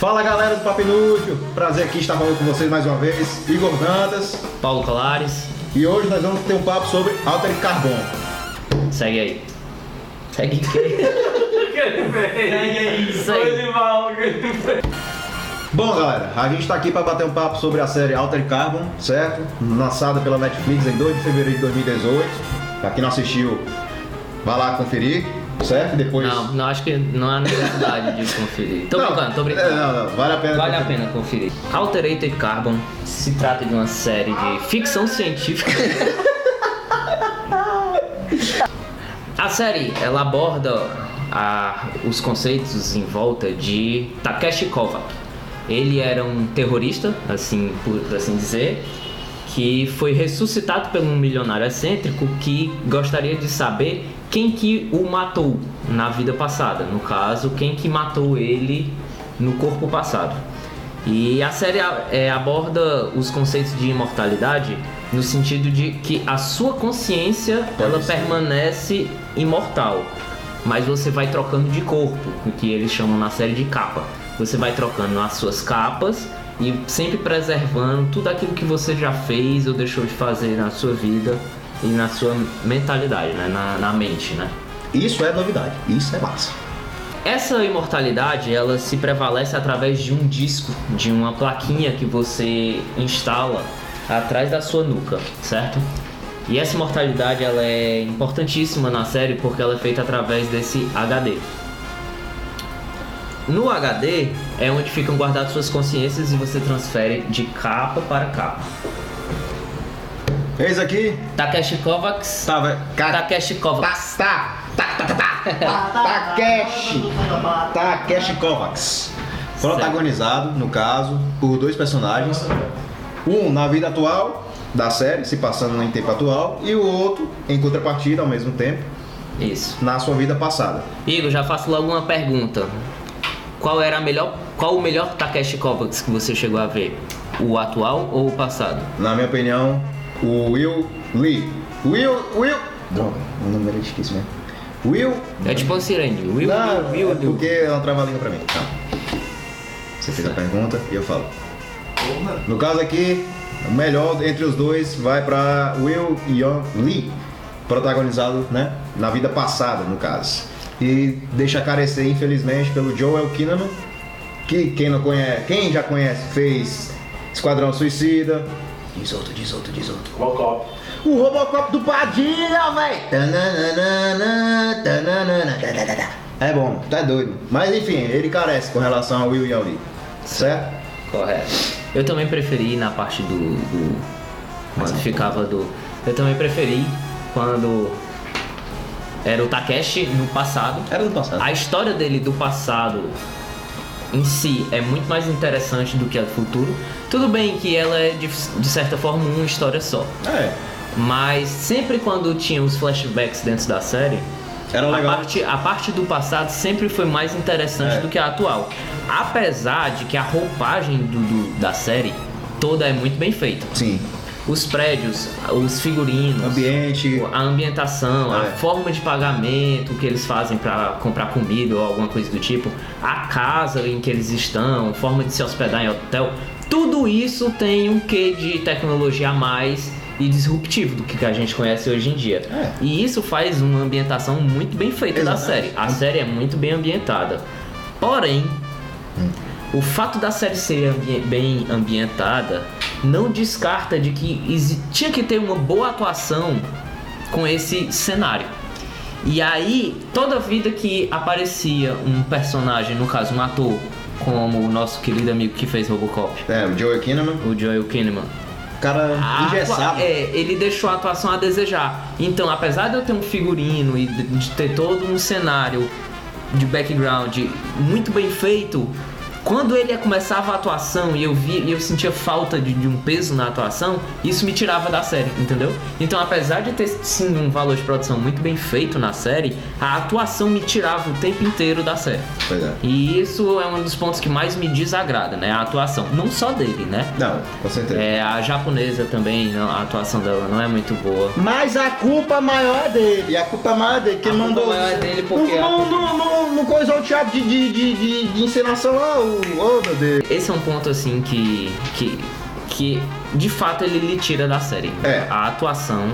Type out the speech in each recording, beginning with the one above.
Fala galera do Papo Inútil, prazer aqui estar falando com vocês mais uma vez, Igor Dantas, Paulo Colares. E hoje nós vamos ter um papo sobre Altered Carbon. Segue aí. Segue quem? Segue aí. Segue. Bom galera, a gente está aqui para bater um papo sobre a série Altered Carbon, certo? Lançada pela Netflix em 2 de fevereiro de 2018. Pra quem não assistiu, vai lá conferir. Certo? Depois... Não, acho que não há necessidade de conferir. Tô brincando. Não, vale a pena. Vale a pena conferir. Altered Carbon se trata de uma série de ficção científica. A série, ela aborda os conceitos em volta de Takeshi Kovacs. Ele era um terrorista, assim, por assim dizer, que foi ressuscitado por um milionário excêntrico que gostaria de saber quem que o matou na vida passada, no caso, quem que matou ele no corpo passado. E a série aborda os conceitos de imortalidade no sentido de que a sua consciência ela permanece imortal, mas você vai trocando de corpo, o que eles chamam na série de capa. Você vai trocando as suas capas e sempre preservando tudo aquilo que você já fez ou deixou de fazer na sua vida e na sua mentalidade, né? na mente, né? Isso é novidade, isso é massa. Essa imortalidade, ela se prevalece através de um disco, de uma plaquinha que você instala atrás da sua nuca, certo? E essa imortalidade, ela é importantíssima na série porque ela é feita através desse HD. No HD é onde ficam guardadas suas consciências e você transfere de capa para capa. Eis aqui Takeshi Kovacs. Takeshi Kovacs. Takeshi Kovacs. Protagonizado, no caso, por dois personagens. Um na vida atual da série, se passando em tempo atual, e o outro em contrapartida ao mesmo tempo. Isso. Na sua vida passada. Igor, já faço logo uma pergunta. Qual o melhor Takeshi Kovacs que você chegou a ver? O atual ou o passado? Na minha opinião, o Will Lee. Droga, o nome dele é difícil, né? Will... É tipo uma sirene. Will. Porque é uma trava-língua pra mim. Tá. Você fez a pergunta e eu falo. No caso aqui, o melhor entre os dois vai pra Will Young Lee, protagonizado, né, na vida passada, no caso. E deixa carecer, infelizmente, pelo Joel Kinnaman, que quem já conhece, fez Esquadrão Suicida. Diz outro. Robocop. O Robocop do Padilha, véi! É bom, tá doido. Mas enfim, ele carece com relação ao Will Young Lee, certo? Correto. Eu também preferi na parte quando ficava do... Eu também preferi quando era o Takeshi no passado. Era do passado. A história dele do passado em si é muito mais interessante do que a do futuro. Tudo bem que ela é de certa forma uma história só. É. Mas sempre quando tinha os flashbacks dentro da série, Era legal. a parte do passado sempre foi mais interessante do que a atual. Apesar de que a roupagem da série toda é muito bem feita. Sim. Os prédios, os figurinos, Ambiente. a ambientação, a forma de pagamento que eles fazem para comprar comida ou alguma coisa do tipo, a casa em que eles estão, forma de se hospedar em hotel, tudo isso tem um quê de tecnologia a mais e disruptivo do que a gente conhece hoje em dia. E isso faz uma ambientação muito bem feita da série. A série é muito bem ambientada. Porém, o fato da série ser bem ambientada não descarta de que tinha que ter uma boa atuação com esse cenário. E aí, toda vida que aparecia um personagem, no caso um ator, como o nosso querido amigo que fez Robocop, O Joel Kinnaman. o Joel Kinnaman, Cara engessado. ele deixou a atuação a desejar. Então, apesar de eu ter um figurino e de ter todo um cenário de background muito bem feito, quando ele começava a atuação e eu sentia falta de um peso na atuação, isso me tirava da série, entendeu? Então, apesar de ter sim um valor de produção muito bem feito na série, a atuação me tirava o tempo inteiro da série. Pois é. E isso é um dos pontos que mais me desagrada, né? A atuação, não só dele, né? Não, com certeza. A japonesa também, a atuação dela não é muito boa. Mas a culpa maior é dele. A culpa maior é dele. Quem mandou. A culpa maior é dele porque... Não coisou o teatro de encenação lá, Oh, meu Deus. Esse é um ponto assim que de fato ele lhe tira da série. É. A atuação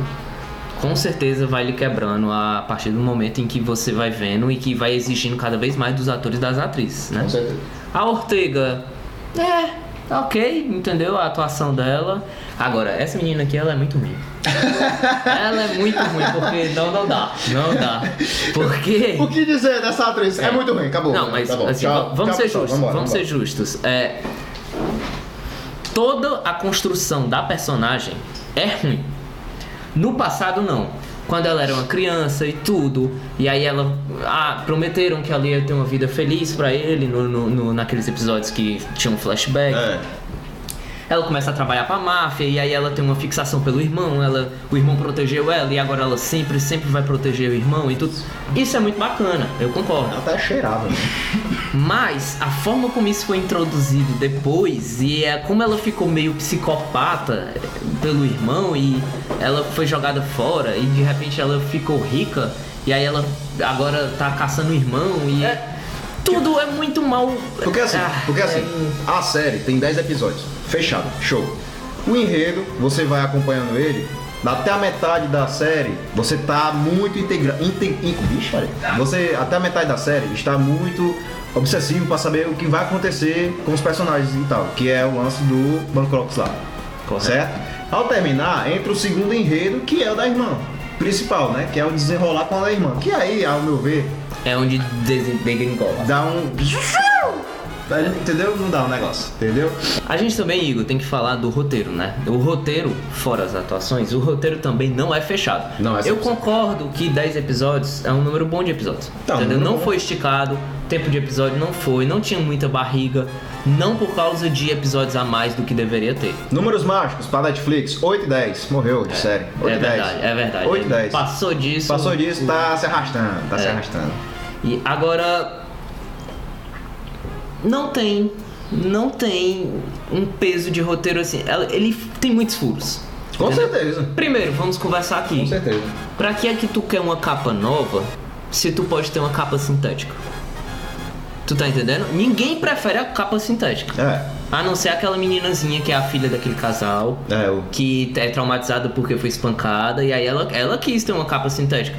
com certeza vai lhe quebrando a partir do momento em que você vai vendo e que vai exigindo cada vez mais dos atores e das atrizes, né? Com certeza. A Ortega, ok, entendeu? A atuação dela. Agora, essa menina aqui, ela é muito ruim. Ela é muito ruim, porque não dá. Porque... O que dizer dessa atriz? É muito ruim, acabou. Não, mas tá bom. assim, Tchau, vamos ser pessoal, justos. vambora. Ser justos. Toda a construção da personagem é ruim. No passado, não. Quando ela era uma criança e tudo, e aí ela prometeram que ela ia ter uma vida feliz pra ele naqueles episódios que tinham um flashback. Ela começa a trabalhar pra máfia e aí ela tem uma fixação pelo irmão, o irmão protegeu ela e agora ela sempre vai proteger o irmão e tudo. Isso é muito bacana, eu concordo. Ela tá cheirada, né? Mas a forma como isso foi introduzido depois e como ela ficou meio psicopata pelo irmão e ela foi jogada fora e de repente ela ficou rica e aí ela agora tá caçando o irmão e... Tudo é muito mal. Porque assim, a série tem 10 episódios. Fechado, show. O enredo, você vai acompanhando ele. Até a metade da série, você tá muito você, até a metade da série, está muito obsessivo pra saber o que vai acontecer com os personagens e tal. Que é o lance do Bancroft lá. Correto. Certo? Ao terminar, entra o segundo enredo, que é o da irmã principal, né? Que é o desenrolar com a da irmã. Que aí, ao meu ver... É onde degringola. Dá um... Entendeu? Não dá um negócio, entendeu? A gente também, Igor, tem que falar do roteiro, né? O roteiro, fora as atuações, o roteiro também não é fechado. Não é Eu concordo que 10 episódios é um número bom de episódios. Entendeu? Não foi esticado, tempo de episódio não tinha muita barriga, não por causa de episódios a mais do que deveria ter. Números mágicos para Netflix, 8 e 10, morreu de série. 8 é verdade, 10. É verdade. 8 e 10. Passou disso, tá se arrastando, se arrastando. E agora... Não tem um peso de roteiro assim. Ele tem muitos furos. Com entendeu? certeza. Primeiro, vamos conversar aqui. Com certeza. Pra que é que tu quer uma capa nova se tu pode ter uma capa sintética? Tu tá entendendo? Ninguém prefere a capa sintética. A não ser aquela meninazinha que é a filha daquele casal, que é traumatizada porque foi espancada, e aí ela quis ter uma capa sintética.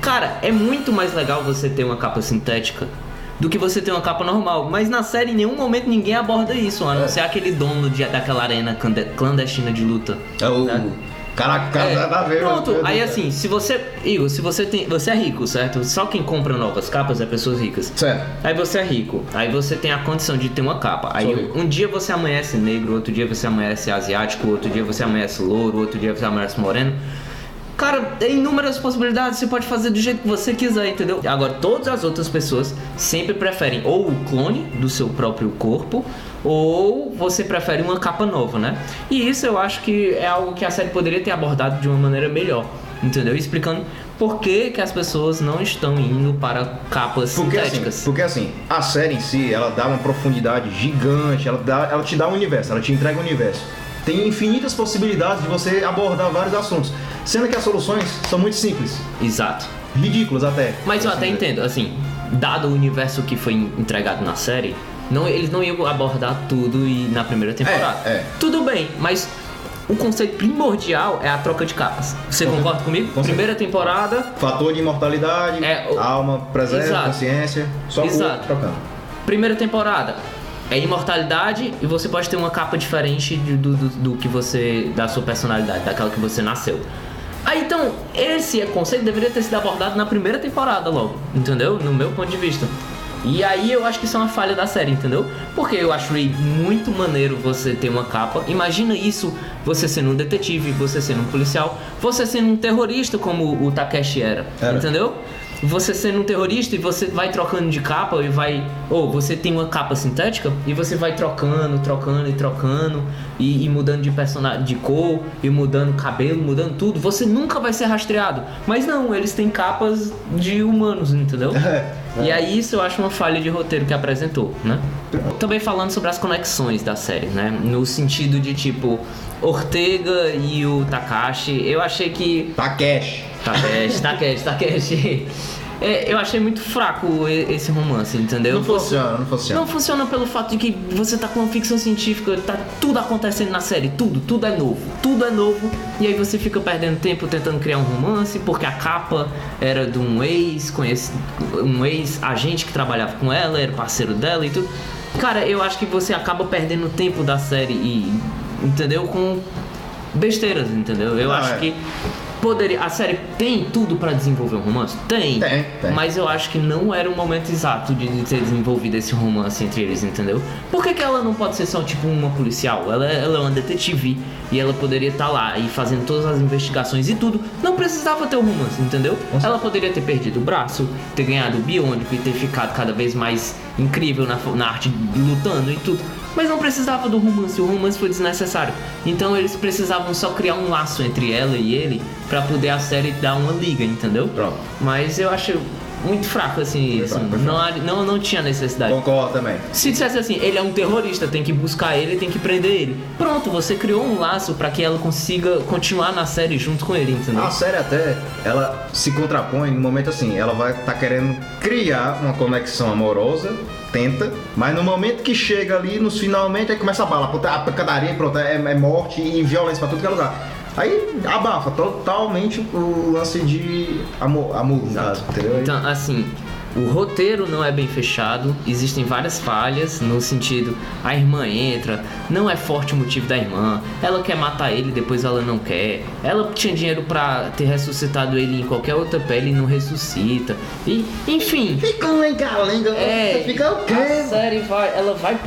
Cara, é muito mais legal você ter uma capa sintética do que você ter uma capa normal. Mas na série em nenhum momento ninguém aborda isso, a não ser aquele dono daquela arena clandestina de luta. Caraca, nada a ver. Pronto, aí assim, se você... Igor, você é rico, certo? Só quem compra novas capas é pessoas ricas. Certo. Aí você é rico, aí você tem a condição de ter uma capa. Aí um dia você amanhece negro, outro dia você amanhece asiático, outro dia você amanhece louro, outro dia você amanhece moreno. Cara, tem inúmeras possibilidades, você pode fazer do jeito que você quiser, entendeu? Agora, todas as outras pessoas sempre preferem ou o clone do seu próprio corpo, ou você prefere uma capa nova, né? E isso eu acho que é algo que a série poderia ter abordado de uma maneira melhor, entendeu? Explicando por que as pessoas não estão indo para capas sintéticas. Porque assim, a série em si, ela dá uma profundidade gigante, ela te dá um universo, ela te entrega um universo. Tem infinitas possibilidades de você abordar vários assuntos, sendo que as soluções são muito simples. Exato. Ridículas até. Mas eu até entendo, assim, dado o universo que foi entregado na série, eles não iam abordar tudo na primeira temporada. Tudo bem, mas o conceito primordial é a troca de capas. Você concorda comigo? Primeira temporada... Fator de imortalidade, alma, presença, consciência, só trocando. Primeira temporada... É imortalidade e você pode ter uma capa diferente do que você... da sua personalidade, daquela que você nasceu. Aí então, esse conceito deveria ter sido abordado na primeira temporada logo, entendeu? No meu ponto de vista. E aí eu acho que isso é uma falha da série, entendeu? Porque eu acho muito maneiro você ter uma capa. Imagina isso, você sendo um detetive, você sendo um policial, você sendo um terrorista como o Takeshi era. Entendeu? Você sendo um terrorista e você vai trocando de capa e vai... Ou você tem uma capa sintética e você vai trocando e mudando de personagem, de cor, e mudando cabelo, mudando tudo. Você nunca vai ser rastreado. Mas não, eles têm capas de humanos, entendeu? E aí isso eu acho uma falha de roteiro que apresentou, né? Também falando sobre as conexões da série, né? No sentido de tipo, Ortega e o Takashi, eu achei que... Takeshi. eu achei muito fraco esse romance, entendeu? Não funciona. Não funciona pelo fato de que você tá com uma ficção científica, tá tudo acontecendo na série, tudo é novo, e aí você fica perdendo tempo tentando criar um romance, porque a capa era de um ex-agente que trabalhava com ela, era parceiro dela e tudo. Cara, eu acho que você acaba perdendo tempo da série e, entendeu? Com besteiras, entendeu? Eu acho que a série tem tudo pra desenvolver um romance? Tem. Mas eu acho que não era o momento exato de ter desenvolvido esse romance entre eles, entendeu? Por que ela não pode ser só tipo uma policial? Ela é uma detetive e ela poderia estar lá e fazendo todas as investigações e tudo. Não precisava ter um romance, entendeu? Ela poderia ter perdido o braço, ter ganhado o biônico e ter ficado cada vez mais incrível na arte lutando e tudo. Mas não precisava do romance, o romance foi desnecessário. Então eles precisavam só criar um laço entre ela e ele pra poder a série dar uma liga, entendeu? Pronto. Mas eu acho muito fraco assim, não tinha necessidade. Concordo também. Se dissesse assim, ele é um terrorista, tem que buscar ele, tem que prender ele. Pronto, você criou um laço pra que ela consiga continuar na série junto com ele, entendeu? A série até, ela se contrapõe no momento assim, ela vai estar querendo criar uma conexão amorosa, tenta, mas no momento que chega ali, nos finalmente, aí começa a bala, a pancadaria, pronto, é morte e violência pra tudo que é lugar. Aí abafa totalmente o lance de amor, entendeu? Então, assim, o roteiro não é bem fechado, existem várias falhas no sentido, a irmã entra, não é forte o motivo da irmã, ela quer matar ele, depois ela não quer, ela tinha dinheiro pra ter ressuscitado ele em qualquer outra pele e não ressuscita, e enfim. Fica um lenga-lenga, você fica o quê? A série vai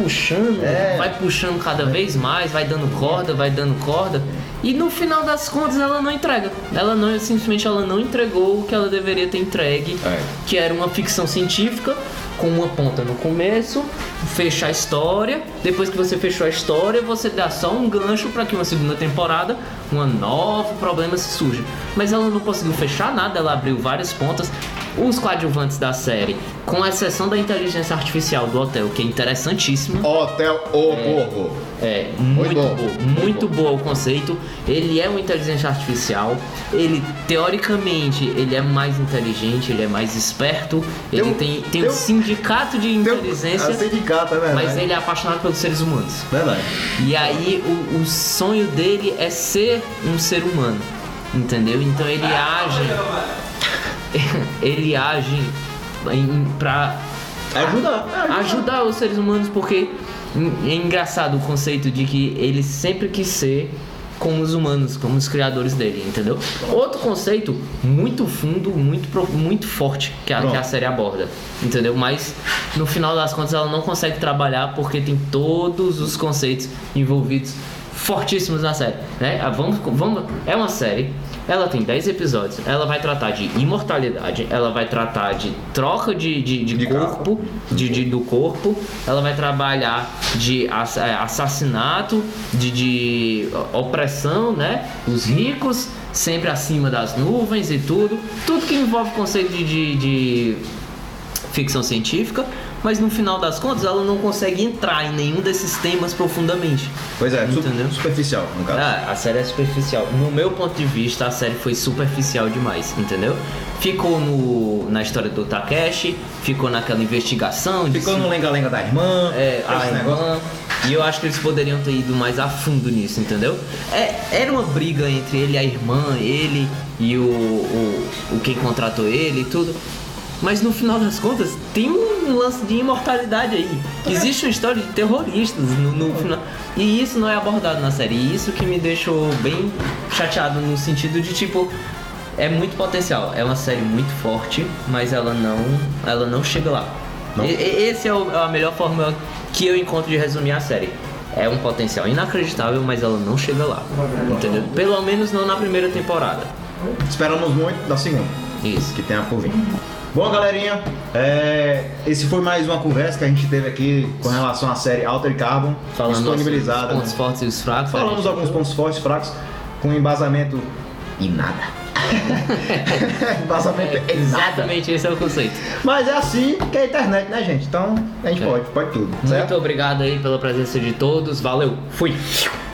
puxando cada vez mais, vai dando corda, e no final das contas ela não entrega. Simplesmente ela não entregou o que ela deveria ter entregue, que era uma ficção científica com uma ponta no começo, fecha a história. Depois que você fechou a história, você dá só um gancho para que uma segunda temporada, um novo problema se surja. Mas ela não conseguiu fechar nada, ela abriu várias pontas. Os coadjuvantes da série, com exceção da inteligência artificial do Hotel, que é interessantíssimo. Hotel Porro. Muito boa o conceito. Ele é uma inteligência artificial. Ele, teoricamente, ele é mais inteligente, ele é mais esperto. Ele tem um sindicato de inteligência. Sindicato, é verdade. Mas ele é apaixonado pelos seres humanos. Verdade. E aí, o sonho dele é ser um ser humano. Entendeu? Então ele age pra ajudar os seres humanos, porque é engraçado o conceito de que ele sempre quis ser como os humanos, como os criadores dele, entendeu? Outro conceito muito fundo, muito forte que a série aborda, entendeu? Mas no final das contas ela não consegue trabalhar porque tem todos os conceitos envolvidos fortíssimos na série, né? É uma série, ela tem 10 episódios, ela vai tratar de imortalidade, ela vai tratar de troca de corpo, do corpo, ela vai trabalhar de assassinato, de opressão, né? Os ricos sempre acima das nuvens e tudo que envolve conceito de ficção científica. Mas no final das contas ela não consegue entrar em nenhum desses temas profundamente. Pois é, superficial no caso. A série é superficial. No meu ponto de vista, a série foi superficial demais, entendeu? Ficou na história do Takeshi, ficou naquela investigação. Ficou no lenga-lenga da irmã. A irmã. E eu acho que eles poderiam ter ido mais a fundo nisso, entendeu? Era uma briga entre ele e a irmã, ele e o quem contratou ele e tudo. Mas no final das contas, tem um lance de imortalidade aí. Existe uma história de terroristas no final. E isso não é abordado na série. E isso que me deixou bem chateado no sentido de, tipo, é muito potencial. É uma série muito forte, mas ela não chega lá. Esse é a melhor forma que eu encontro de resumir a série. É um potencial inacreditável, mas ela não chega lá. Entendeu? Pelo menos não na primeira temporada. Esperamos muito da segunda. Isso. Que tenha por vir. Bom, galerinha, esse foi mais uma conversa que a gente teve aqui com relação à série Altered Carbon, disponibilizada. Pontos fortes e os fracos. Falamos alguns pontos fortes e fracos, com embasamento e nada. Embasamento e nada. Exatamente, esse é o conceito. Mas é assim que é a internet, né, gente? Então a gente pode tudo. Certo? Muito obrigado aí pela presença de todos. Valeu, fui!